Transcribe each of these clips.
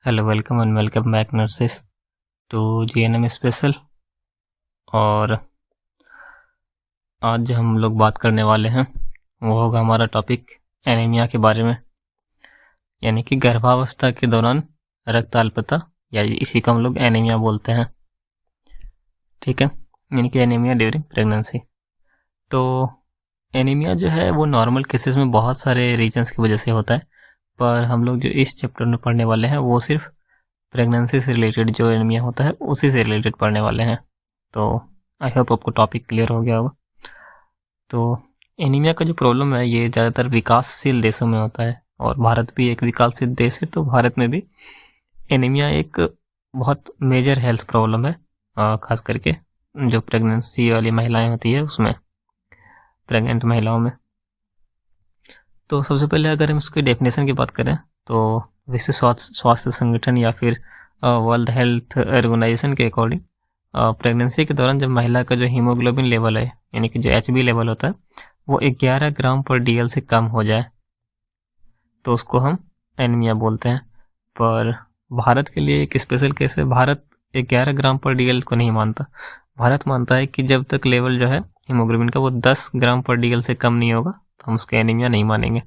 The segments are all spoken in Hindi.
Hello welcome and welcome back nurses to GNM special. और आज जो हम लोग बात करने वाले हैं वो होगा हमारा टॉपिक एनीमिया के बारे में, यानी कि गर्भावस्था के दौरान रक्त अल्पता, या इसी को हम लोग एनीमिया बोलते हैं। ठीक है, यानी कि एनीमिया ड्यूरिंग प्रेगनेंसी। तो एनीमिया जो है वो नॉर्मल केसेस में बहुत सारे रीजंस की वजह से होता है, पर हम लोग जो इस चैप्टर में पढ़ने वाले हैं वो सिर्फ प्रेगनेंसी से रिलेटेड जो एनीमिया होता है उसी से रिलेटेड पढ़ने वाले हैं। तो आई होप आपको टॉपिक क्लियर हो गया होगा। तो एनीमिया का जो प्रॉब्लम है ये ज़्यादातर विकासशील देशों में होता है, और भारत भी एक विकासशील देश है, तो भारत में भी एनीमिया एक बहुत मेजर हेल्थ प्रॉब्लम है, खास करके जो प्रेगनेंसी वाली महिलाएं होती है उसमें, प्रेग्नेंट महिलाओं में। तो सबसे पहले अगर हम इसकी डेफिनेशन की बात करें तो विश्व स्वास्थ्य संगठन या फिर वर्ल्ड हेल्थ ऑर्गेनाइजेशन के अकॉर्डिंग प्रेगनेंसी के दौरान जब महिला का जो हीमोग्लोबिन लेवल है, यानी कि जो एचबी लेवल होता है, वो 11 ग्राम पर डीएल से कम हो जाए तो उसको हम एनीमिया बोलते हैं। पर भारत के लिए एक स्पेशल केस है, भारत 11 ग्राम पर डीएल को नहीं मानता। भारत मानता है कि जब तक लेवल जो है हीमोग्लोबिन का वो 10 ग्राम पर डीएल से कम नहीं होगा तो हम उसको एनीमिया नहीं मानेंगे।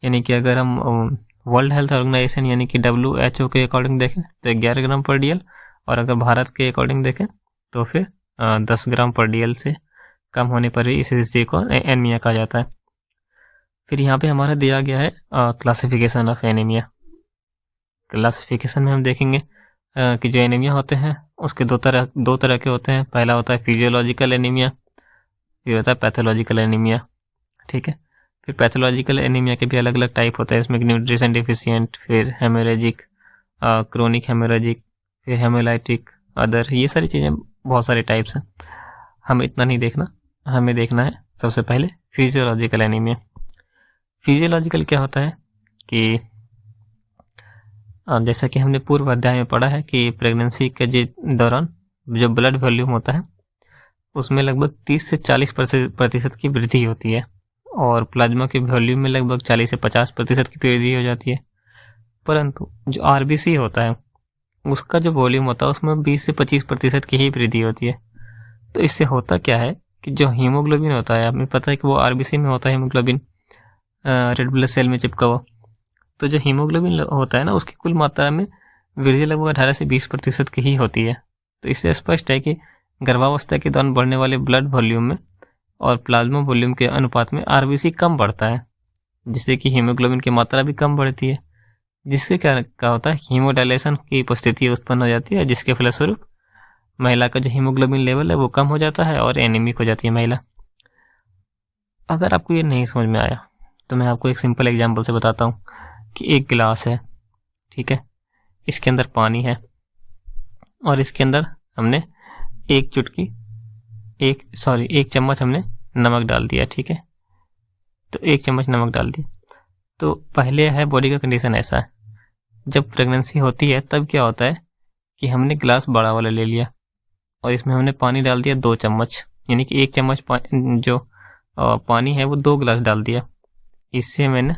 यानी कि अगर हम वर्ल्ड हेल्थ ऑर्गेनाइजेशन यानी कि WHO के अकॉर्डिंग देखें तो 11 ग्राम पर डीएल, और अगर भारत के अकॉर्डिंग देखें तो फिर 10 ग्राम पर डीएल से कम होने पर ही इस स्थिति को एनीमिया कहा जाता है। फिर यहाँ पे हमारा दिया गया है क्लासिफिकेशन ऑफ एनीमिया। क्लासिफिकेशन में हम देखेंगे कि जो एनीमिया होते हैं उसके दो तरह के होते हैं। पहला होता है फिजियोलॉजिकल एनीमिया, फिर होता है पैथोलॉजिकल एनीमिया। ठीक है, फिर पैथोलॉजिकल एनीमिया के भी अलग अलग टाइप होते हैं, इसमें न्यूट्रिशन डिफिशिएंट, फिर हेमोरेजिक, क्रोनिक हेमोरेजिक, फिर हेमोलाइटिक, अदर, ये सारी चीज़ें बहुत सारे टाइप्स हैं। हमें इतना नहीं देखना, हमें देखना है सबसे पहले फिजियोलॉजिकल एनीमिया। फिजियोलॉजिकल क्या होता है कि जैसा कि हमने पूर्व अध्याय में पढ़ा है कि प्रेगनेंसी के दौरान जो ब्लड वॉल्यूम होता है उसमें लगभग 30 से 40% की वृद्धि होती है, और प्लाज्मा के वॉल्यूम में लगभग 40 से 50% की वृद्धि हो जाती है। परंतु जो आरबीसी होता है उसका जो वॉल्यूम होता है उसमें 20 से 25% की ही वृद्धि होती है। तो इससे होता क्या है कि जो हीमोग्लोबिन होता है, हमें पता है कि वो आरबीसी में होता है, हीमोग्लोबिन रेड ब्लड सेल में चिपका हुआ। तो जो हीमोग्लोबिन होता है ना, उसकी कुल मात्रा में वृद्धि लगभग 18 से 20% की ही होती है। तो इससे स्पष्ट है कि गर्भावस्था के दौरान बढ़ने वाले ब्लड वॉल्यूम में और प्लाज्मा वॉल्यूम के अनुपात में आरबीसी कम बढ़ता है, जिससे कि हीमोग्लोबिन की मात्रा भी कम बढ़ती है, जिससे क्या होता है, हीमोडायलेशन की उपस्थिति उत्पन्न हो जाती है, जिसके फलस्वरूप महिला का जो हीमोग्लोबिन लेवल है वो कम हो जाता है और एनीमिक हो जाती है महिला। अगर आपको ये नहीं समझ में आया तो मैं आपको एक सिंपल एग्जांपल से बताता हूँ कि एक गिलास है, ठीक है, इसके अंदर पानी है और इसके अंदर हमने एक चम्मच हमने नमक डाल दिया। ठीक है, तो 1 चम्मच नमक डाल दिया। तो पहले है बॉडी का कंडीशन ऐसा है, जब प्रेगनेंसी होती है तब क्या होता है कि हमने गिलास बड़ा वाला ले लिया और इसमें हमने पानी डाल दिया 2 चम्मच, यानी कि 1 चम्मच जो पानी है वो 2 गिलास डाल दिया, इससे मैंने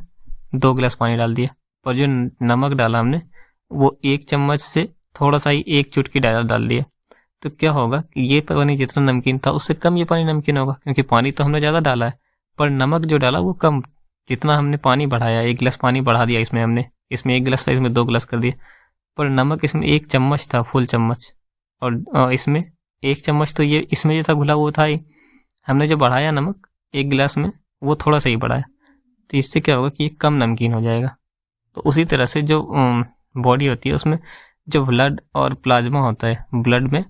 2 गिलास पानी डाल दिया। पर जो नमक डाला हमने वो 1 चम्मच से थोड़ा सा ही 1 चुटकी डाल दिया। तो क्या होगा कि ये पानी जितना नमकीन था उससे कम ये पानी नमकीन होगा, क्योंकि पानी तो हमने ज़्यादा डाला है पर नमक जो डाला वो कम। जितना हमने पानी बढ़ाया, 1 गिलास पानी बढ़ा दिया इसमें, हमने इसमें 1 गिलास था, इसमें 2 गिलास कर दिया, पर नमक इसमें 1 चम्मच था, फुल चम्मच, और इसमें 1 चम्मच, तो ये इसमें जो था घुला वो था ही, हमने जो बढ़ाया नमक 1 गिलास में वो थोड़ा सा ही बढ़ाया, तो इससे क्या होगा कि ये कम नमकीन हो जाएगा। तो उसी तरह से जो बॉडी होती है उसमें जो ब्लड और प्लाज्मा होता है, ब्लड में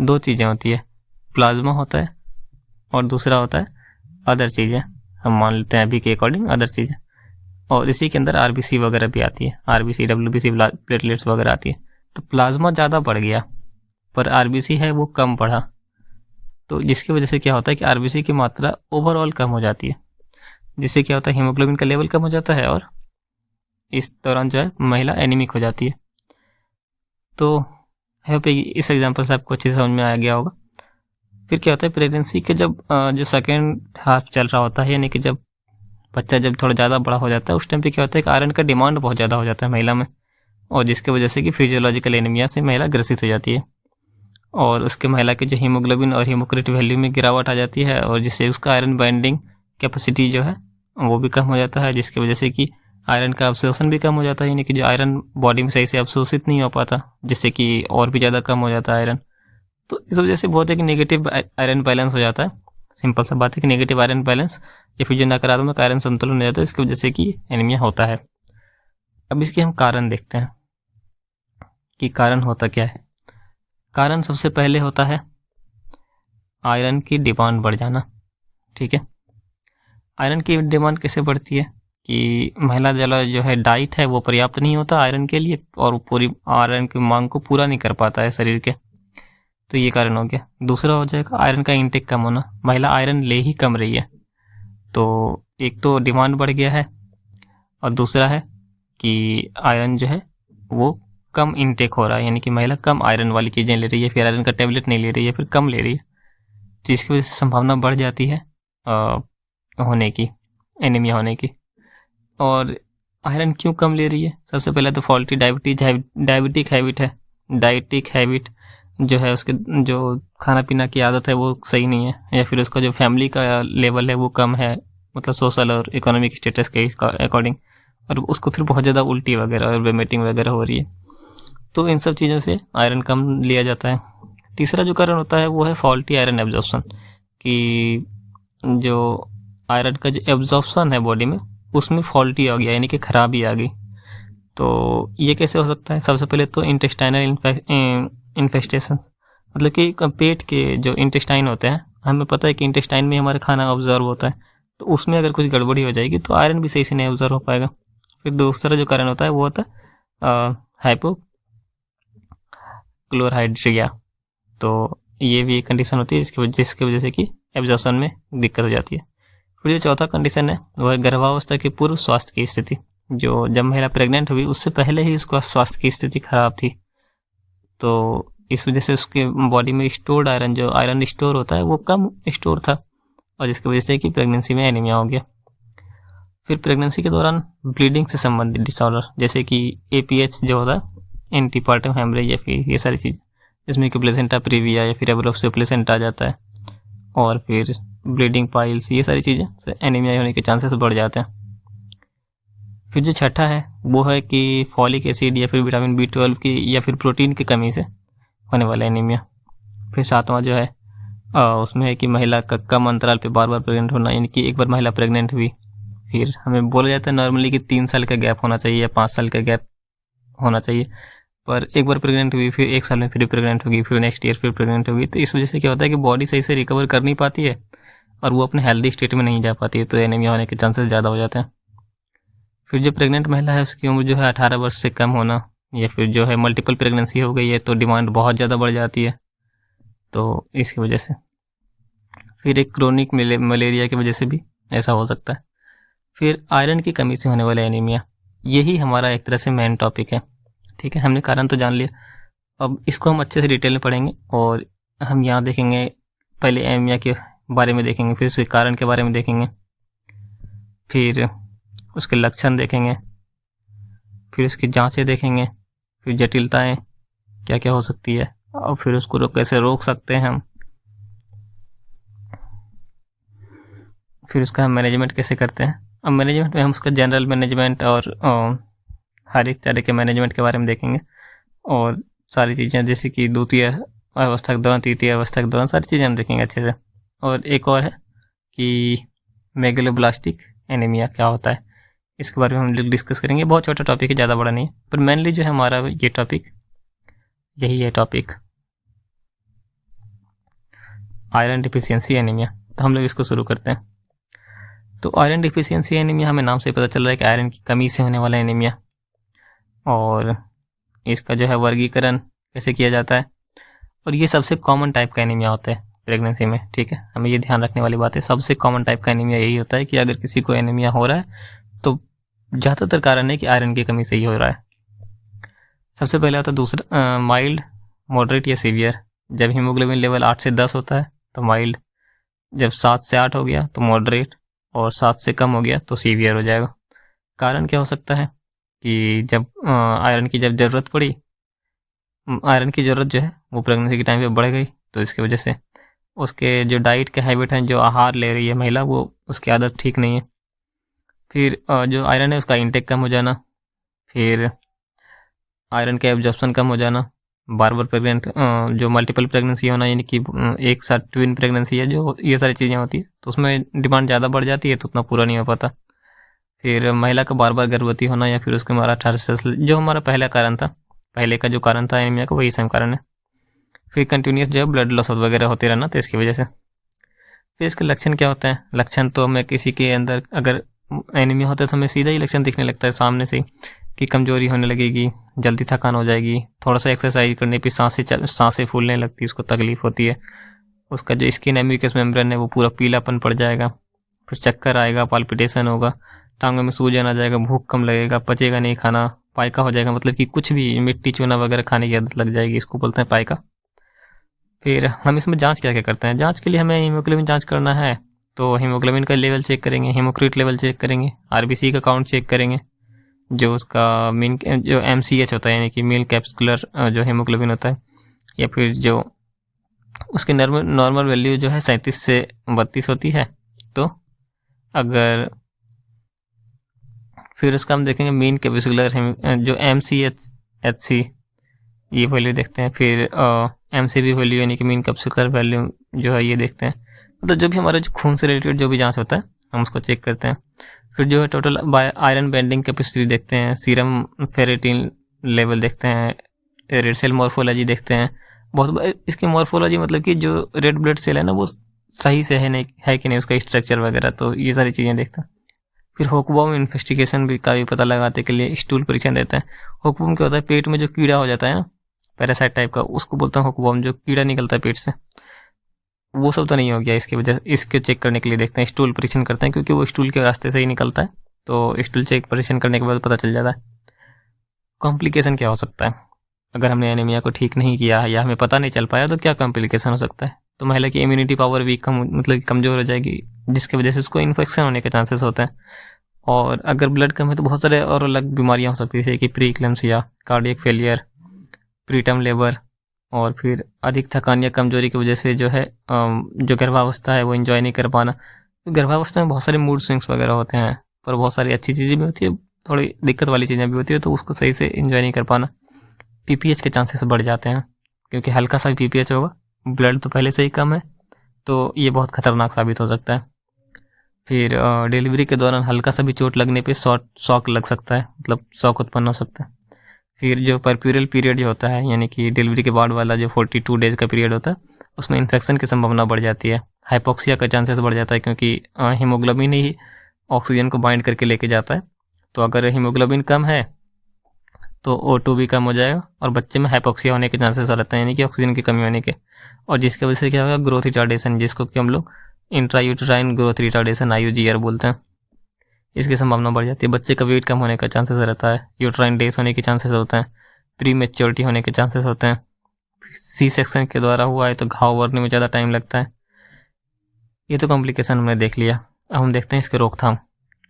2 चीज़ें होती है, प्लाज्मा होता है और दूसरा होता है अदर चीज़ें, हम मान लेते हैं अभी के अकॉर्डिंग अदर चीज़ें, और इसी के अंदर आरबीसी वगैरह भी आती है, आरबीसी, डब्ल्यूबीसी, प्लेटलेट्स वगैरह आती है। तो प्लाज्मा ज़्यादा बढ़ गया पर आरबीसी है वो कम बढ़ा, तो जिसकी वजह से क्या होता है कि आरबीसी की मात्रा ओवरऑल कम हो जाती है, जिससे क्या होता है हीमोग्लोबिन का लेवल कम हो जाता है और इस दौरान जो है महिला एनीमिक हो जाती है। तो आई होप इस एग्जांपल से आपको अच्छे से समझ में आ गया होगा। फिर क्या होता है, प्रेगनेंसी के जब जो सेकेंड हाफ चल रहा होता है, यानी कि जब बच्चा जब थोड़ा ज़्यादा बड़ा हो जाता है, उस टाइम पे क्या होता है कि आयरन का डिमांड बहुत ज़्यादा हो जाता है महिला में। और जिसकी वजह से कि फिजियोलॉजिकल एनीमिया से महिला ग्रसित हो जाती है और उसके महिला के जो हीमोग्लोबिन और हीमोक्रेट वैल्यू में गिरावट आ जाती है और जिससे उसका आयरन बाइंडिंग कैपेसिटी जो है वो भी कम हो जाता है, जिसकी वजह से कि आयरन का अब्सॉर्प्शन भी कम हो जाता है, यानी कि जो आयरन बॉडी में सही से अब्सॉर्बित नहीं हो पाता, जिससे कि और भी ज़्यादा कम हो जाता है आयरन। तो इस वजह से बहुत एक नेगेटिव आयरन बैलेंस हो जाता है। सिंपल सा बात है कि नेगेटिव आयरन बैलेंस या फिर जो नकारात्मक आयरन संतुलन हो जाता है, इसकी वजह से कि एनीमिया होता है। अब इसके हम कारण देखते हैं कि कारण होता क्या है। कारण सबसे पहले होता है आयरन की डिमांड बढ़ जाना। ठीक है, आयरन की डिमांड कैसे बढ़ती है कि महिला जो है डाइट है वो पर्याप्त नहीं होता आयरन के लिए और पूरी आयरन की मांग को पूरा नहीं कर पाता है शरीर के, तो ये कारण हो गया। दूसरा हो जाएगा आयरन का इंटेक कम होना, महिला आयरन ले ही कम रही है, तो एक तो डिमांड बढ़ गया है और दूसरा है कि आयरन जो है वो कम इंटेक हो रहा है, यानी कि महिला कम आयरन वाली चीज़ें ले रही है, फिर आयरन का टेबलेट नहीं ले रही है, फिर कम ले रही है, जिसकी वजह से संभावना बढ़ जाती है होने की, एनीमिया होने की। और आयरन क्यों कम ले रही है? सबसे पहले तो फॉल्टी डायबिटिक हैबिट है। डाइटिक हैबिट जो है, उसके जो खाना पीना की आदत है वो सही नहीं है, या फिर उसका जो फैमिली का लेवल है वो कम है, मतलब सोशल और इकोनॉमिक स्टेटस के अकॉर्डिंग, और उसको फिर बहुत ज़्यादा उल्टी वगैरह और वोमिटिंग वगैरह हो रही है, तो इन सब चीज़ों से आयरन कम लिया जाता है। तीसरा जो कारण होता है वो है फॉल्टी आयरन एब्जॉर्प्शन, कि जो आयरन का जो एब्जॉर्प्शन है बॉडी में उसमें फॉल्टी आ गया, यानी कि खराबी आ गई। तो ये कैसे हो सकता है? सबसे पहले तो इंटेस्टाइनल इन्फेस्टेशन, मतलब कि पेट के जो इंटेस्टाइन होते हैं, हमें पता है कि इंटेस्टाइन में हमारा खाना ऑब्जर्व होता है, तो उसमें अगर कुछ गड़बड़ी हो जाएगी तो आयरन भी सही से नहीं ऑब्जर्व हो पाएगा। फिर दूसरा जो कारण होता है वो होता है हाइपोक्लोराइड्रिया, तो ये भी एक कंडीशन होती है जिसकी वजह से कि एब्जॉर्प्शन में दिक्कत हो जाती है। फिर जो चौथा कंडीशन है वो है गर्भावस्था की पूर्व स्वास्थ्य की स्थिति, जो जब महिला प्रेग्नेंट हुई उससे पहले ही उसका स्वास्थ्य की स्थिति खराब थी, तो इस वजह से उसके बॉडी में स्टोर्ड आयरन, जो आयरन स्टोर होता है वो कम स्टोर था, और जिसकी वजह से कि प्रेगनेंसी में एनीमिया हो गया। फिर प्रेगनेंसी के दौरान ब्लीडिंग से संबंधित डिसऑर्डर, जैसे कि APH जो होता है, एंटीपार्टम हेमरेज, या फिर ये सारी चीज़ जिसमें कि प्लेसेंटा प्रीविया या फिर एब्रोप्सिया प्लेसेंटा आ जाता है, और फिर ब्लीडिंग पाइल्स, ये सारी चीज़ें एनीमिया होने के चांसेस बढ़ जाते हैं। फिर जो छठा है वो है कि फॉलिक एसिड या फिर विटामिन B12 की या फिर प्रोटीन की कमी से होने वाला एनीमिया। फिर सातवां जो है उसमें है कि महिला का कम अंतराल पे बार बार प्रेग्नेंट होना, यानी कि एक बार महिला प्रेग्नेंट हुई, फिर हमें बोला जाता है नॉर्मली कि 3 साल का गैप होना चाहिए या 5 साल का गैप होना चाहिए, पर एक बार प्रेग्नेंट हुई, फिर 1 साल में फिर प्रेग्नेंट होगी, फिर नेक्स्ट ईयर फिर प्रेग्नेंट होगी, तो इस वजह से क्या होता है कि बॉडी सही से रिकवर कर नहीं पाती है और वो अपने हेल्दी स्टेट में नहीं जा पाती है, तो एनीमिया होने के चांसेस ज़्यादा हो जाते हैं। फिर जो प्रेग्नेंट महिला है उसकी उम्र जो है 18 वर्ष से कम होना, या फिर जो है मल्टीपल प्रेगनेंसी हो गई है तो डिमांड बहुत ज़्यादा बढ़ जाती है, तो इसकी वजह से। फिर एक क्रोनिक मलेरिया की वजह से भी ऐसा हो सकता है। फिर आयरन की कमी से होने वाला एनीमिया, यही हमारा एक तरह से मेन टॉपिक है। ठीक है, हमने कारण तो जान लिया, अब इसको हम अच्छे से डिटेल में पढ़ेंगे और हम यहाँ देखेंगे, पहले एनीमिया के बारे में देखेंगे, फिर उसके कारण के बारे में देखेंगे, फिर उसके लक्षण देखेंगे, फिर उसकी जांचें देखेंगे, फिर जटिलताएं क्या क्या हो सकती है, और फिर उसको कैसे रोक सकते हैं हम, फिर उसका हम मैनेजमेंट कैसे करते हैं। अब मैनेजमेंट में हम उसका जनरल मैनेजमेंट और हर एक तरह के मैनेजमेंट के बारे में देखेंगे, और सारी चीज़ें जैसे कि द्वितीय अवस्था के दौरान, तृतीय अवस्था के दौरान, सारी चीज़ें हम देखेंगे अच्छे से। और एक और है कि मेगलोब्लास्टिक एनीमिया क्या होता है, इसके बारे में हम डिस्कस करेंगे। बहुत छोटा टॉपिक है, ज़्यादा बड़ा नहीं है, पर मेनली जो है हमारा ये टॉपिक यही है टॉपिक, आयरन डिफिशियंसी एनीमिया। तो हम लोग इसको शुरू करते हैं। तो आयरन डिफिशियंसी एनीमिया हमें नाम से पता चल रहा है कि आयरन की कमी से होने वाला एनीमिया, और इसका जो है वर्गीकरण कैसे किया जाता है, और ये सबसे कॉमन टाइप का एनीमिया होता है प्रेगनेंसी में। ठीक है, हमें ये ध्यान रखने वाली बात है, सबसे कॉमन टाइप का एनीमिया यही होता है कि अगर किसी को एनीमिया हो रहा है तो ज़्यादातर कारण है कि आयरन की कमी से ही हो रहा है। सबसे पहले होता है दूसरा माइल्ड, मॉडरेट या सीवियर। जब हीमोग्लोबिन लेवल 8 से 10 होता है तो माइल्ड, जब 7 से 8 हो गया तो मॉडरेट, और 7 से कम हो गया तो सीवियर हो जाएगा। कारण क्या हो सकता है कि जब आयरन की जब ज़रूरत पड़ी, आयरन की ज़रूरत जो है वो प्रेगनेंसी के टाइम पे बढ़ गई, तो इसकी वजह से उसके जो डाइट के हैबिट हैं, जो आहार ले रही है महिला, वो उसकी आदत ठीक नहीं है। फिर जो आयरन है उसका इंटेक कम हो जाना, फिर आयरन का एब्जॉर्प्शन कम हो जाना, बार बार प्रेग्नेंट, जो मल्टीपल प्रेगनेंसी होना, यानी कि एक साथ ट्विन प्रेगनेंसी है, जो ये सारी चीज़ें होती है, तो उसमें डिमांड ज़्यादा बढ़ जाती है, तो उतना पूरा नहीं हो पाता। फिर महिला का बार बार गर्भवती होना, या फिर उसके हमारा 18 से जो हमारा पहला कारण था, पहले का जो कारण था एनीमिया का, वही सेम कारण है। फिर कंटिन्यूस जो है ब्लड लॉस वगैरह होते रहना, तो इसकी वजह से। फिर इसके लक्षण क्या होते हैं? लक्षण तो हमें किसी के अंदर अगर एनीमिया होता है तो हमें सीधा ही लक्षण दिखने लगता है सामने से ही, कि कमजोरी होने लगेगी, जल्दी थकान हो जाएगी, थोड़ा सा एक्सरसाइज करने पे सांसें फूलने लगती है, उसको तकलीफ होती है, उसका जो स्किन है, म्यूकस मेम्ब्रेन है, वो पूरा पीलापन पड़ जाएगा, फिर चक्कर आएगा, पाल्पिटेशन होगा, टांगों में सूजन आ जाएगा, भूख कम लगेगा, पचेगा नहीं खाना, पाइका हो जाएगा, मतलब कि कुछ भी मिट्टी चूना वगैरह खाने की आदत लग जाएगी, इसको बोलते हैं पाइका। फिर हम इसमें जांच क्या क्या करते हैं? जांच के लिए हमें हीमोग्लोबिन जांच करना है, तो हीमोग्लोबिन का लेवल चेक करेंगे, हीमोक्रीट लेवल चेक करेंगे, आरबीसी का काउंट चेक करेंगे, जो उसका मीन जो एमसीएच होता है, यानी कि मील कैप्सुलर जो हीमोग्लोबिन होता है, या फिर जो उसकी नॉर्मल वैल्यू जो है 37 से 32 होती है, तो अगर फिर उसका हम देखेंगे मीन कैप्सुलर जो MCHC, ये वैल्यू देखते हैं। फिर MCV वैल्यू, यानी कि मीन कैप्सुलर वैल्यू जो है, ये देखते हैं। मतलब जो भी हमारा जो खून से रिलेटेड जो भी जांच होता है, हम उसको चेक करते हैं। फिर जो है टोटल आयरन बैंडिंग कैपेसिटी देखते हैं, सीरम फेरेटिन लेवल देखते हैं, रेड सेल मॉर्फोलॉजी देखते हैं। बहुत इसकी मॉर्फोलॉजी मतलब कि जो रेड ब्लड सेल है ना, वो सही से है नहीं, है कि नहीं, उसका स्ट्रक्चर वगैरह, तो ये सारी चीज़ें देखते हैं। फिर होकबॉम इन्वेस्टिगेशन भी का भी पता लगाने के लिए स्टूल परीक्षण देते हैं। होकबॉम क्या होता है? पेट में जो कीड़ा हो जाता है ना, पैरासाइट टाइप का, उसको बोलते हैं होकबॉम, जो कीड़ा निकलता है पेट से, वो सब तो नहीं हो गया इसकी वजह, इसके चेक करने के लिए देखते हैं, स्टूल परीक्षण करते हैं, क्योंकि वो स्टूल के रास्ते से ही निकलता है, तो स्टूल चेक परीक्षण करने के बाद पता चल जाता है। कॉम्प्लिकेशन क्या हो सकता है अगर हमने एनीमिया को ठीक नहीं किया या हमें पता नहीं चल पाया, तो क्या कॉम्प्लिकेशन हो सकता है? तो महिला की इम्यूनिटी पावर वीक, मतलब कमजोर हो जाएगी, जिसकी वजह से उसको इन्फेक्शन होने के चांसेस होते हैं। और अगर ब्लड कम है तो बहुत सारे और अलग बीमारियां हो सकती है, कि pre eclampsia, cardiac failure, preterm labour, और फिर अधिक थकान या कमजोरी की वजह से जो है जो गर्भावस्था है वो एंजॉय नहीं कर पाना। तो गर्भावस्था में बहुत सारे मूड स्विंग्स वगैरह होते हैं, पर बहुत सारी अच्छी चीज़ें भी होती है, थोड़ी दिक्कत वाली चीज़ें भी होती है, तो उसको सही से एंजॉय नहीं कर पाना। पीपीएच के चांसेस बढ़ जाते हैं, क्योंकि हल्का सा भी पीपीएच होगा, ब्लड तो पहले से ही कम है, तो ये बहुत खतरनाक साबित हो सकता है। फिर डिलीवरी के दौरान हल्का सा भी चोट लगने पे शॉक लग सकता है, मतलब शॉक उत्पन्न हो सकता है। फिर जो परप्यूरल पीरियड जो होता है, यानी कि डिलीवरी के बाद वाला जो 42 डेज का पीरियड होता है, उसमें इन्फेक्शन की संभावना बढ़ जाती है, हाइपोक्सिया का चांसेस बढ़ जाता है, क्योंकि हीमोग्लोबिन ही ऑक्सीजन को बाइंड करके लेके जाता है। तो अगर हीमोग्लोबिन कम है तो O2 भी कम हो जाएगा, और बच्चे में हाइपोक्सिया होने के चांसेस रहते हैं, यानी कि ऑक्सीजन की कमी होने के, और जिसकी वजह से क्या होगा? ग्रोथ रिटार्डेशन, जिसको कि हम लोग इंट्रायूटेराइन ग्रोथ रिटार्डेशन IUGR बोलते हैं, इसकी संभावना बढ़ जाती है। बच्चे का वेट कम होने का चांसेस रहता है, यूट्राइन डेज होने के चांसेस होते हैं, प्री मेच्योरिटी होने के चांसेस होते हैं, सी सेक्शन के द्वारा हुआ है तो घाव भरने में ज़्यादा टाइम लगता है। ये तो कॉम्प्लिकेशन हमने देख लिया। अब हम देखते हैं इसके रोकथाम,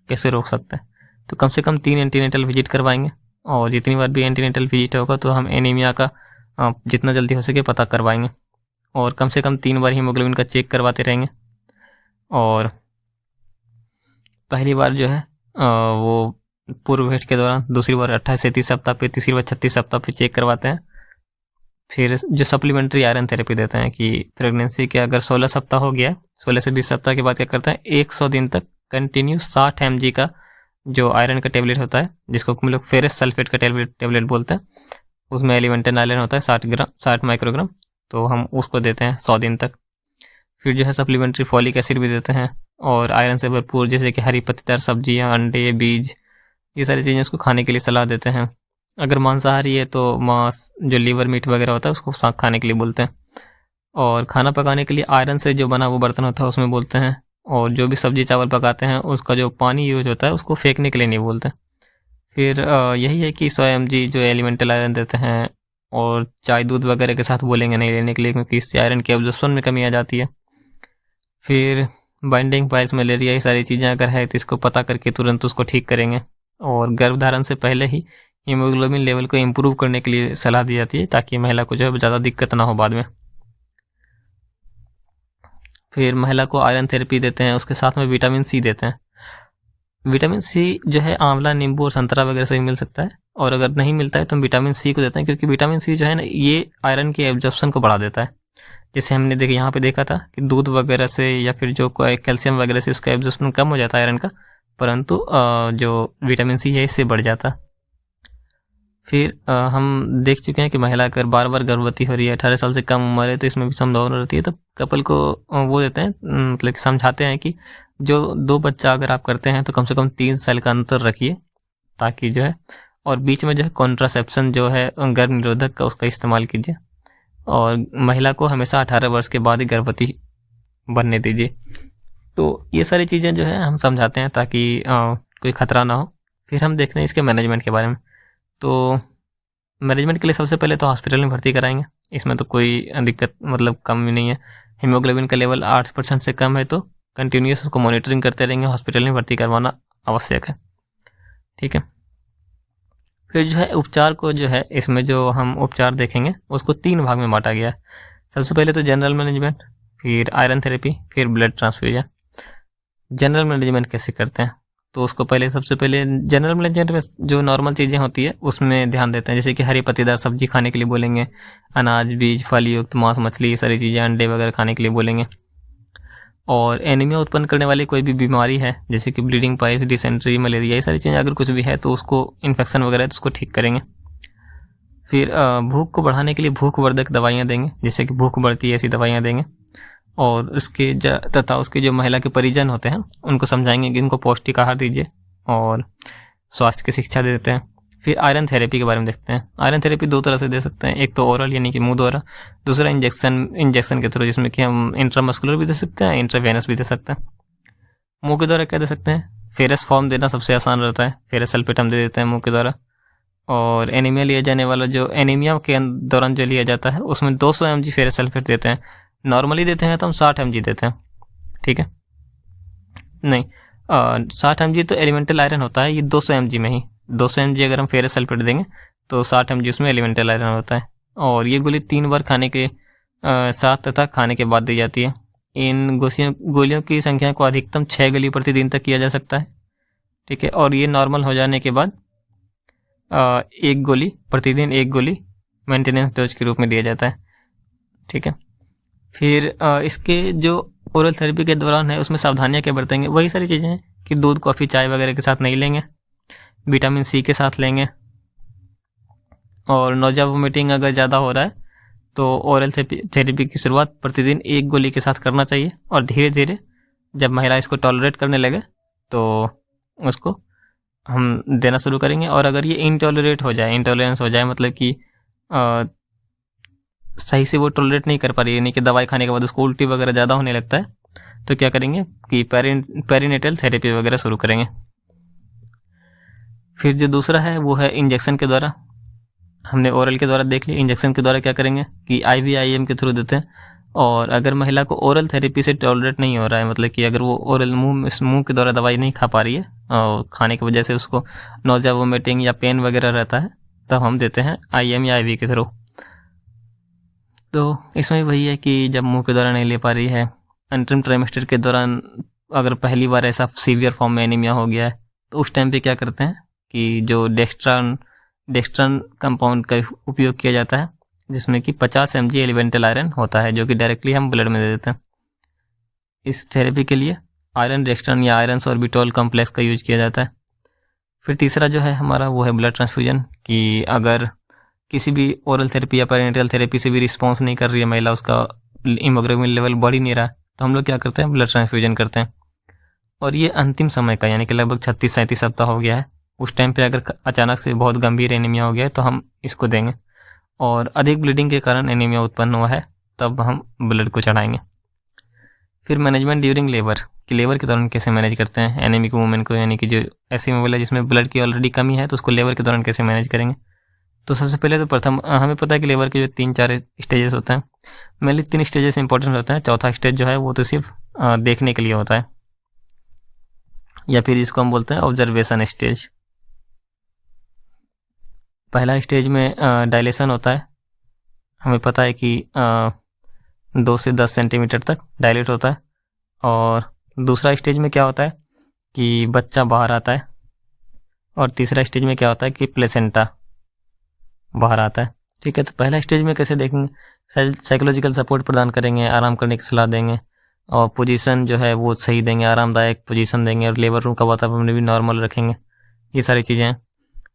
कैसे रोक सकते हैं। तो कम से कम 3 एंटीनेटल विजिट करवाएंगे, और जितनी बार भी एंटीनेटल विजिट होगा तो हम एनीमिया का जितना जल्दी हो सके पता करवाएंगे, और कम से कम 3 बार हीमोग्लोबिन का चेक करवाते रहेंगे। और पहली बार जो है वो पूर्व भेंट के दौरान, दूसरी बार 28 से 30 सप्ताह पे, तीसरी बार 36 सप्ताह पे चेक करवाते हैं। फिर जो सप्लीमेंट्री आयरन थेरेपी देते हैं, कि प्रेगनेंसी के अगर 16 सप्ताह हो गया, 16 से 20 सप्ताह के बाद क्या करते हैं? 100 दिन तक कंटिन्यू 60 mg का जो आयरन का टेबलेट होता है, जिसको हम लोग फेरस सल्फेट का टेबलेट बोलते हैं, उसमें एलिमेंटन आयरन होता है 60 माइक्रोग्राम, तो हम उसको देते हैं 100 दिन तक। फिर जो है सप्लीमेंट्री फॉलिक एसिड भी देते हैं, और आयरन से भरपूर जैसे कि हरी पत्तेदार सब्जियां, अंडे, बीज, ये सारी चीज़ें उसको खाने के लिए सलाह देते हैं। अगर मांसाहारी है तो मांस, जो लीवर मीट वगैरह होता है, उसको साग खाने के लिए बोलते हैं। और खाना पकाने के लिए आयरन से जो बना वो बर्तन होता है उसमें बोलते हैं। और जो भी सब्जी चावल पकाते हैं उसका जो पानी यूज होता है उसको फेंकने के लिए नहीं बोलते। फिर यही है कि 100 mg जो एलिमेंटल आयरन देते हैं, और चाय दूध वगैरह के साथ बोलेंगे नहीं लेने के लिए, क्योंकि इससे आयरन के एब्जॉर्प्शन में कमी आ जाती है। फिर बाइंडिंग पाइल्स, मलेरिया, ये सारी चीज़ें अगर है तो इसको पता करके तुरंत उसको ठीक करेंगे। और गर्भधारण से पहले ही हीमोग्लोबिन लेवल को इम्प्रूव करने के लिए सलाह दी जाती है, ताकि महिला को जो है ज़्यादा दिक्कत ना हो बाद में। फिर महिला को आयरन थेरेपी देते हैं, उसके साथ में विटामिन सी देते हैं। विटामिन सी जो है आंवला, नींबू और संतरा वगैरह से भी मिल सकता है, और अगर नहीं मिलता है तो हम विटामिन सी को देते हैं, क्योंकि विटामिन सी जो है ना, ये आयरन के एब्जॉर्प्शन को बढ़ा देता है। जैसे हमने यहाँ पे देखा था कि दूध वगैरह से या फिर जो कैल्शियम वगैरह से उसका एब्जॉर्प्शन कम हो जाता है आयरन का, परंतु जो विटामिन सी है इससे बढ़ जाता। फिर हम देख चुके हैं कि महिला अगर बार बार गर्भवती हो रही है, 18 साल से कम उम्र है, तो इसमें भी संभावना रहती है। तो कपल को वो देते हैं, मतलब कि समझाते हैं कि जो 2 बच्चा अगर आप करते हैं तो कम से कम 3 साल का अंतर रखिए, ताकि जो है, और बीच में जो है कॉन्ट्रासेप्शन जो है गर्भ निरोधक का उसका इस्तेमाल कीजिए, और महिला को हमेशा 18 वर्ष के बाद ही गर्भवती बनने दीजिए। तो ये सारी चीज़ें जो है हम समझाते हैं ताकि कोई खतरा ना हो। फिर हम देखते हैं इसके मैनेजमेंट के बारे में। तो मैनेजमेंट के लिए सबसे पहले तो हॉस्पिटल में भर्ती कराएंगे, इसमें तो कोई दिक्कत मतलब कमी नहीं है। हीमोग्लोबिन का लेवल 8% से कम है तो कंटिन्यूस उसको मॉनिटरिंग करते रहेंगे, हॉस्पिटल में भर्ती करवाना आवश्यक है, ठीक है। फिर जो है उपचार को जो है, इसमें जो हम उपचार देखेंगे उसको 3 भाग में बांटा गया है। सबसे पहले तो जनरल मैनेजमेंट, फिर आयरन थेरेपी, फिर ब्लड ट्रांसफ्यूजन। जनरल मैनेजमेंट कैसे करते हैं, तो उसको पहले सबसे पहले जनरल मैनेजमेंट में जो नॉर्मल चीज़ें होती है उसमें ध्यान देते हैं, जैसे कि हरी पत्तेदार सब्जी खाने के लिए बोलेंगे, अनाज, बीज, फल युक्त मांस, मछली, ये सारी चीज़ें, अंडे वगैरह खाने के लिए बोलेंगे। और एनीमिया उत्पन्न करने वाली कोई भी बीमारी है, जैसे कि ब्लीडिंग पाइल्स, डिसेंट्री, मलेरिया, ये सारी चीज़ें अगर कुछ भी है तो उसको इन्फेक्शन वगैरह है तो उसको ठीक करेंगे। फिर भूख को बढ़ाने के लिए भूखवर्धक दवाइयाँ देंगे, जैसे कि भूख बढ़ती है ऐसी दवाइयाँ देंगे। और उसके तथा उसके जो महिला के परिजन होते हैं उनको समझाएंगे कि इनको पौष्टिक आहार दीजिए और स्वास्थ्य की शिक्षा देते हैं। फिर आयरन थेरेपी के बारे में देखते हैं। आयरन थेरेपी 2 तरह से दे सकते हैं, एक तो ओरल यानी कि मुंह द्वारा, दूसरा इंजेक्शन के थ्रू, जिसमें कि हम इंट्रामस्कुलर भी दे सकते हैं, इंट्रावेनस भी दे सकते हैं। मुंह के द्वारा क्या दे सकते हैं, फेरस फॉर्म देना सबसे आसान रहता है, फेरस सल्फेट हम दे देते हैं मुंह के द्वारा। और एनीमिया लिया जाने वाला, जो एनीमिया के दौरान जो लिया जाता है उसमें 200 mg फेरस सल्फेट देते हैं। नॉर्मली देते हैं तो हम 60 mg देते हैं, ठीक है। नहीं, 60 mg तो एलिमेंटल आयरन होता है, ये 200 mg में ही 200 mg अगर हम फेरस सल्फेट देंगे तो 60 mg उसमें एलिमेंटल आयरन होता है। और ये गोली 3 बार खाने के साथ तथा खाने के बाद दी जाती है। इन गोलियों की संख्या को अधिकतम 6 गोली प्रतिदिन तक किया जा सकता है, ठीक है। और ये नॉर्मल हो जाने के बाद 1 गोली प्रतिदिन, 1 गोली मेंटेनेंस डोज के रूप में दिया जाता है, ठीक है। फिर इसके जो ओरल थेरेपी के दौरान है उसमें सावधानियां क्या बरतेंगे, वही सारी चीज़ें हैं कि दूध, कॉफ़ी, चाय वगैरह के साथ नहीं लेंगे, विटामिन सी के साथ लेंगे, और नोजा वोमिटिंग अगर ज़्यादा हो रहा है तो ओरल थेरेपी की शुरुआत प्रतिदिन 1 गोली के साथ करना चाहिए, और धीरे धीरे जब महिला इसको टॉलरेट करने लगे तो उसको हम देना शुरू करेंगे। और अगर ये इंटॉलरेट हो जाए, इंटॉलरेंस हो जाए, मतलब कि सही से वो टॉलरेट नहीं कर पा रही है, यानी कि दवाई खाने के बाद उसको उल्टी वगैरह ज़्यादा होने लगता है, तो क्या करेंगे कि पेरिनेटल थेरेपी वगैरह शुरू करेंगे। फिर जो दूसरा है वो है इंजेक्शन के द्वारा। हमने ओरल के द्वारा देख लिया, इंजेक्शन के द्वारा क्या करेंगे कि IVIM के थ्रू देते हैं। और अगर महिला को ओरल थेरेपी से टॉलरेट नहीं हो रहा है, मतलब कि अगर वो ओरल मुंह के द्वारा दवाई नहीं खा पा रही है और खाने की वजह से उसको नोज़िया, वोमिटिंग या पेन वगैरह रहता है, तब हम देते हैं IM या IV के थ्रू। तो इसमें वही है कि जब मुंह के द्वारा नहीं ले पा रही है, अंतरिम ट्राइमेस्टर के दौरान अगर पहली बार ऐसा सीवियर फॉर्म में एनीमिया हो गया है, तो उस टाइम पे क्या करते हैं कि जो डेक्स्ट्रन कंपाउंड का उपयोग किया जाता है, जिसमें कि 50 mg एलिमेंटल आयरन होता है, जो कि डायरेक्टली हम ब्लड में दे देते हैं। इस थेरेपी के लिए आयरन डेक्स्ट्रन या आयरन सॉर्बिटॉल कॉम्प्लेक्स का यूज किया जाता है। फिर तीसरा जो है हमारा वो है ब्लड ट्रांसफ्यूजन, कि अगर किसी भी ओरल थेरेपी या पेरिनेटल थेरेपी से भी रिस्पॉन्स नहीं कर रही है महिला, उसका हीमोग्लोबिन लेवल बढ़ ही नहीं रहा, तो हम लोग क्या करते हैं, ब्लड ट्रांसफ्यूजन करते हैं। और ये अंतिम समय का, यानी कि लगभग 36-37 सप्ताह हो गया है, उस टाइम पे अगर अचानक से बहुत गंभीर एनीमिया हो गया है तो हम इसको देंगे। और अधिक ब्लीडिंग के कारण एनीमिया उत्पन्न हुआ है तब हम ब्लड को चढ़ाएंगे। फिर मैनेजमेंट ड्यूरिंग लेबर, कि लेबर के दौरान कैसे मैनेज करते हैं एनीमिक वुमेन को, यानी कि जो ऐसी महिला जिसमें ब्लड की ऑलरेडी कमी है तो उसको लेबर के दौरान कैसे मैनेज करेंगे। तो सबसे पहले तो प्रथम हमें पता है कि लेबर के जो 3-4 स्टेजेस होते हैं, मेनली 3 स्टेजेस इंपॉर्टेंट होते हैं। चौथा स्टेज जो है वो तो सिर्फ देखने के लिए होता है, या फिर इसको हम बोलते हैं ऑब्जर्वेशन स्टेज। पहला स्टेज में डायलेशन होता है, हमें पता है कि 2 से 10 सेंटीमीटर तक डायलेट होता है। और दूसरा स्टेज में क्या होता है कि बच्चा बाहर आता है। और तीसरा स्टेज में क्या होता है कि प्लेसेंटा बाहर आता है। ठीक है, तो पहला स्टेज में कैसे देखेंगे, साइकोलॉजिकल सपोर्ट प्रदान करेंगे, आराम करने की सलाह देंगे और पोजीशन जो है वो सही देंगे, आरामदायक पोजीशन देंगे और लेबर रूम का वातावरण भी नॉर्मल रखेंगे, ये सारी चीज़ें हैं।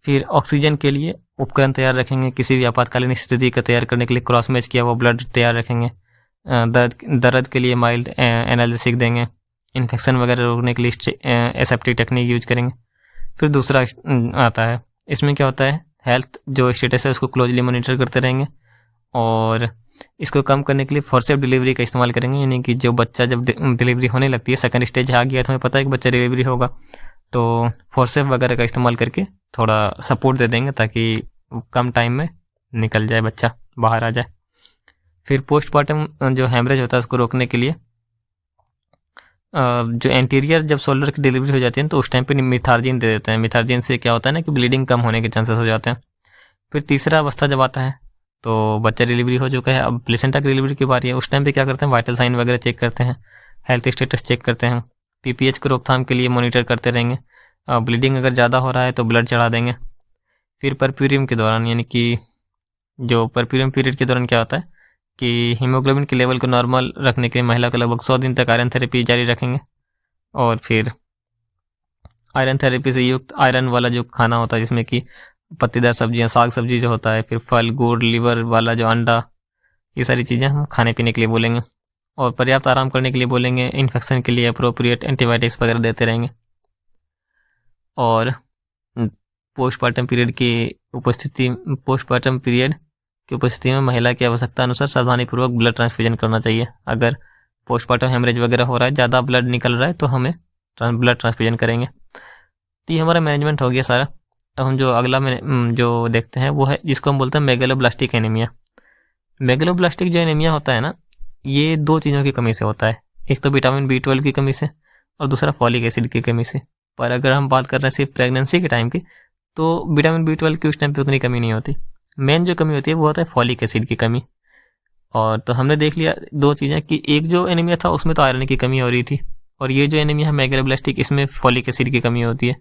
फिर ऑक्सीजन के लिए उपकरण तैयार रखेंगे, किसी भी आपातकालीन स्थिति को तैयार करने के लिए क्रॉस मैच किया हुआ ब्लड तैयार रखेंगे। दर्द के लिए माइल्ड एनालिसिक देंगे, इन्फेक्शन वगैरह रोकने के लिए एसेप्टिक टेक्निक यूज करेंगे। फिर दूसरा आता है, इसमें क्या होता है, हेल्थ जो स्टेटस है उसको क्लोजली मॉनिटर करते रहेंगे और इसको कम करने के लिए फोर्सेप डिलीवरी का इस्तेमाल करेंगे। यानी कि जो बच्चा जब डिलीवरी होने लगती है, सेकंड स्टेज आ गया तो हमें पता है कि बच्चा डिलीवरी होगा, तो फोर्सेप वगैरह का इस्तेमाल करके थोड़ा सपोर्ट दे देंगे ताकि कम टाइम में निकल जाए, बच्चा बाहर आ जाए। फिर पोस्टमार्टम जो हेमरेज होता है उसको रोकने के लिए जो एंटीरियर जब शोल्डर की डिलीवरी हो जाती है तो उस टाइम पे मिथार्जिन दे देते हैं। मिथार्जिन से क्या होता है ना कि ब्लीडिंग कम होने के चांसेस हो जाते हैं। फिर तीसरा अवस्था जब आता है तो बच्चा डिलीवरी हो चुका है, अब प्लेसेंटा की डिलीवरी की बारी है। उस टाइम पे क्या करते हैं, वाइटल साइन वगैरह चेक करते हैं, हेल्थ स्टेटस चेक करते हैं, पीपीएच की रोकथाम के लिए मॉनिटर करते रहेंगे। ब्लीडिंग अगर ज़्यादा हो रहा है तो ब्लड चढ़ा देंगे। फिर परप्यूरियम के दौरान, यानी कि जो परप्यूरियम पीरियड के दौरान क्या होता है कि हीमोग्लोबिन के लेवल को नॉर्मल रखने के लिए महिला को लगभग 100 दिन तक आयरन थेरेपी जारी रखेंगे। और फिर आयरन थेरेपी से युक्त आयरन वाला जो खाना होता है जिसमें कि पत्तेदार सब्जियां, साग सब्जी जो होता है, फिर फल, गुड़, लीवर वाला जो अंडा, ये सारी चीज़ें हम खाने पीने के लिए बोलेंगे। और पर्याप्त आराम करने के लिए बोलेंगे। इन्फेक्शन के लिए अप्रोप्रिएट एंटीबायोटिक्स वगैरह देते रहेंगे। और पोस्टमार्टम पीरियड की उपस्थिति में महिला की आवश्यकता अनुसार सावधानीपूर्वक ब्लड ट्रांसफ्यूजन करना चाहिए। अगर पोस्टमार्टम हेमरेज वगैरह हो रहा है, ज़्यादा ब्लड निकल रहा है तो हमें ब्लड ट्रांसफ्यूजन करेंगे। तो ये हमारा मैनेजमेंट हो गया सारा। अब हम जो अगला में जो देखते हैं वो है जिसको हम बोलते हैं मेगलोब्लास्टिक एनीमिया। मेगलोब्लास्टिक जो एनीमिया होता है ना, ये 2 चीज़ों की कमी से होता है। एक तो विटामिन B12 की कमी से और दूसरा फॉलिक एसिड की कमी से। पर अगर हम बात कर रहे हैं सिर्फ प्रेगनेंसी के टाइम की, तो विटामिन B12 की उस टाइम पे उतनी कमी नहीं होती। मेन जो कमी होती है वो होता है फॉलिक एसिड की कमी। और तो हमने देख लिया 2 चीज़ें कि एक जो एनीमिया था उसमें तो आयरन की कमी हो रही थी और ये जो एनीमिया है मेगलोब्लास्टिक, इसमें फॉलिक एसिड की कमी होती है।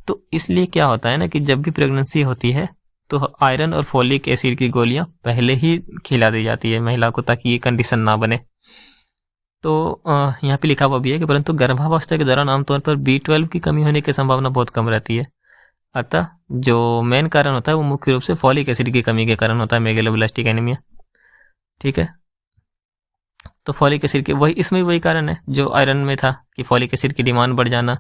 तो इसलिए क्या होता है ना कि जब भी प्रेगनेंसी होती है तो आयरन और फॉलिक एसिड की गोलियां पहले ही खिला दी जाती है महिला को ताकि ये कंडीशन ना बने। तो यहाँ पे लिखा हुआ भी है कि परंतु गर्भावस्था के दौरान आमतौर पर B12 की कमी होने की संभावना बहुत कम रहती है। अतः जो मेन कारण होता है वो मुख्य रूप से फॉलिक एसिड की कमी के कारण होता है मेगलोब्लास्टिक एनीमिया। ठीक है, तो फॉलिक एसिड के इसमें वही कारण है जो आयरन में था कि फॉलिक एसिड की डिमांड बढ़ जाना।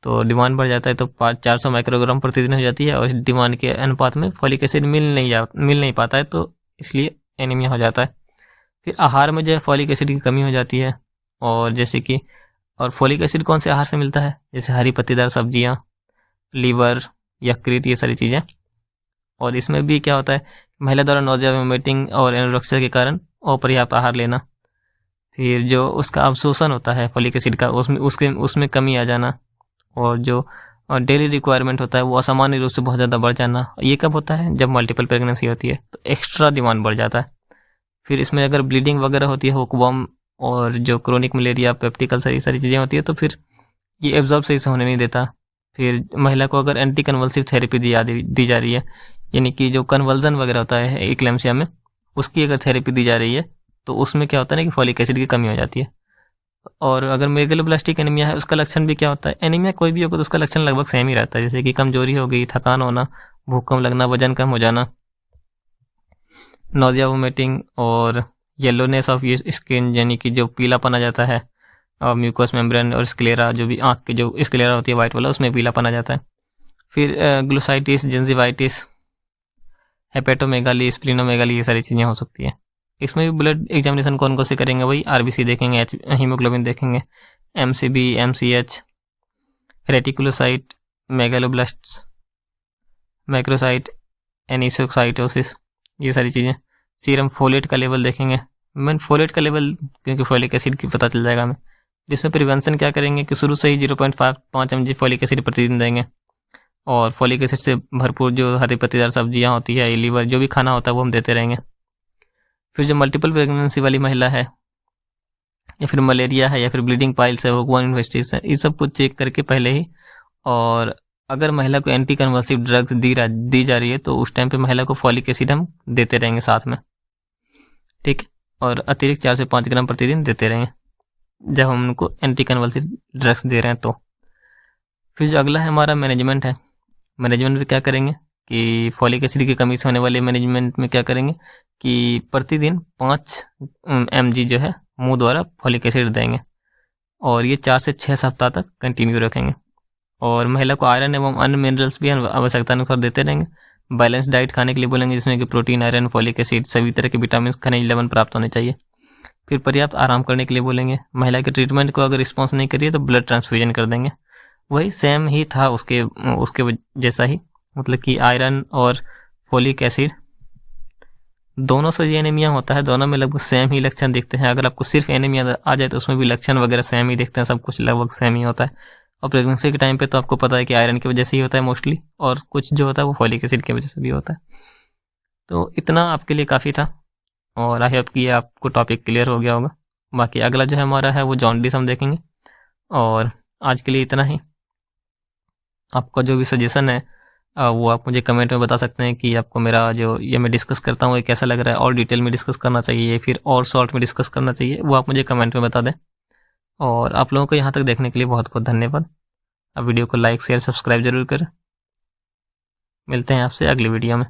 तो डिमांड बढ़ जाता है तो 400 माइक्रोग्राम प्रतिदिन हो जाती है और इस डिमांड के अनुपात में फॉलिक एसिड मिल नहीं पाता है, तो इसलिए एनीमिया हो जाता है। फिर आहार में जो है फॉलिक एसिड की कमी हो जाती है। और जैसे कि फॉलिक एसिड कौन से आहार से मिलता है, जैसे हरी पत्तेदार सब्जियां, लीवर, यकृत, ये सारी चीज़ें। और इसमें भी क्या होता है, महिला द्वारा नोजिया, वोमिटिंग और एनोरेक्सिया के कारण अपर्याप्त आहार लेना। फिर जो उसका अवशोषण होता है फॉलिक एसिड का, उसमें कमी आ जाना। और जो डेली रिक्वायरमेंट होता है वो असामान्य रूप से बहुत ज़्यादा बढ़ जाना। ये कब होता है, जब मल्टीपल प्रेगनेंसी होती है तो एक्स्ट्रा डिमांड बढ़ जाता है। फिर इसमें अगर ब्लीडिंग वगैरह होती है, हुकवर्म और जो क्रोनिक मलेरिया, पेप्टिकल, सारी चीज़ें होती है तो फिर ये एब्जॉर्ब सही से होने नहीं देता। फिर महिला को अगर एंटी कन्वल्सिव थेरेपी दी जा रही है, यानी कि जो कन्वर्जन वगैरह होता है एक्लेम्सिया में, उसकी अगर थेरेपी दी जा रही है तो उसमें क्या होता है ना कि फॉलिक एसिड की कमी हो जाती है। और अगर मेगलोब्लास्टिक एनीमिया है, उसका लक्षण भी क्या होता है, एनीमिया कोई भी होगा तो उसका लक्षण लगभग सेम ही रहता है, जैसे कि कमजोरी हो गई, थकान होना, भूख कम लगना, वजन कम हो जाना, नोजिया, वोमिटिंग और येलोनेस ऑफ स्किन, यानी कि जो पीलापन आ जाता है, और म्यूकोस मेम्ब्रेन और स्क्लेरा, जो भी आँख के जो स्क्लेरा होती है वाइट वाला, उसमें पीलापन आ जाता है। फिर ग्लूसाइटिस, जिंजिवाइटिस, हेपेटोमेगाली, स्प्लिनोमेगाली, ये सारी चीज़ें हो सकती है। इसमें भी ब्लड एग्जामिनेशन कौन से करेंगे, वही आरबीसी देखेंगे, हीमोग्लोबिन देखेंगे, MCV, MCH, reticulocyte, megaloblasts, macrocyte, anisocytosis, ये सारी चीज़ें। सीरम फोलेट का लेवल देखेंगे, मैन फोलेट का लेवल क्योंकि फॉलिक एसिड की पता चल जाएगा हमें। जिसमें प्रिवेंशन क्या करेंगे कि शुरू से ही 0.5 mg फॉलिक एसिड प्रतिदिन देंगे। और फॉलिक एसिड से भरपूर जो हरी पत्तेदार सब्जियां होती है, लीवर, जो भी खाना होता है वो हम देते रहेंगे। फिर जो मल्टीपल प्रेगनेंसी वाली महिला है, या फिर मलेरिया है, या फिर ब्लीडिंग पाइल्स है, वो इन्वेस्टिगेशन है, ये सब कुछ चेक करके पहले ही, और अगर महिला को एंटी कन्वल्सिव ड्रग्स दी जा रही है तो उस टाइम पे महिला को फॉलिक एसिड हम देते रहेंगे साथ में, ठीक है। और अतिरिक्त 4 से 5 ग्राम प्रतिदिन देते रहेंगे जब हम उनको एंटी कन्वल्सिव ड्रग्स दे रहे हैं तो। फिर जो अगला है हमारा मैनेजमेंट है। मैनेजमेंट में क्या करेंगे कि फॉलिक एसिड की कमी से होने वाले मैनेजमेंट में क्या करेंगे कि प्रतिदिन 5 mg जो है मुंह द्वारा फॉलिक एसिड देंगे, और ये 4 से 6 सप्ताह तक कंटिन्यू रखेंगे। और महिला को आयरन एवं अन्य मिनरल्स भी आवश्यकता अनुसार देते रहेंगे। बैलेंस डाइट खाने के लिए बोलेंगे, जिसमें कि प्रोटीन, आयरन, फॉलिक एसिड, सभी तरह के विटामिन, खनिज लवण प्राप्त होने चाहिए। फिर पर्याप्त आराम करने के लिए बोलेंगे। महिला के ट्रीटमेंट को अगर रिस्पॉन्स नहीं करिए तो ब्लड ट्रांसफ्यूजन कर देंगे। वही सेम ही था उसके जैसा ही, मतलब कि आयरन और फोलिक एसिड दोनों से ये एनीमिया होता है, दोनों में लगभग सेम ही लक्षण दिखते हैं। अगर आपको सिर्फ एनीमिया आ जाए तो उसमें भी लक्षण वगैरह सेम ही दिखते हैं, सब कुछ लगभग सेम ही होता है। और प्रेगनेंसी के टाइम पे तो आपको पता है कि आयरन की वजह से ही होता है मोस्टली, और कुछ जो होता है वो फॉलिक एसिड की वजह से भी होता है। तो इतना आपके लिए काफ़ी था, और आई होप कि ये आपको टॉपिक क्लियर हो गया होगा। बाकी अगला जो है हमारा है वो जॉन्डिस हम देखेंगे, और आज के लिए इतना ही। आपका जो भी सजेशन है वो आप मुझे कमेंट में बता सकते हैं कि आपको मेरा जो ये मैं डिस्कस करता हूँ ये कैसा लग रहा है, और डिटेल में डिस्कस करना चाहिए फिर और शॉर्ट में डिस्कस करना चाहिए, वो आप मुझे कमेंट में बता दें। और आप लोगों को यहाँ तक देखने के लिए बहुत बहुत धन्यवाद। आप वीडियो को लाइक, शेयर, सब्सक्राइब जरूर करें। मिलते हैं आपसे अगली वीडियो में।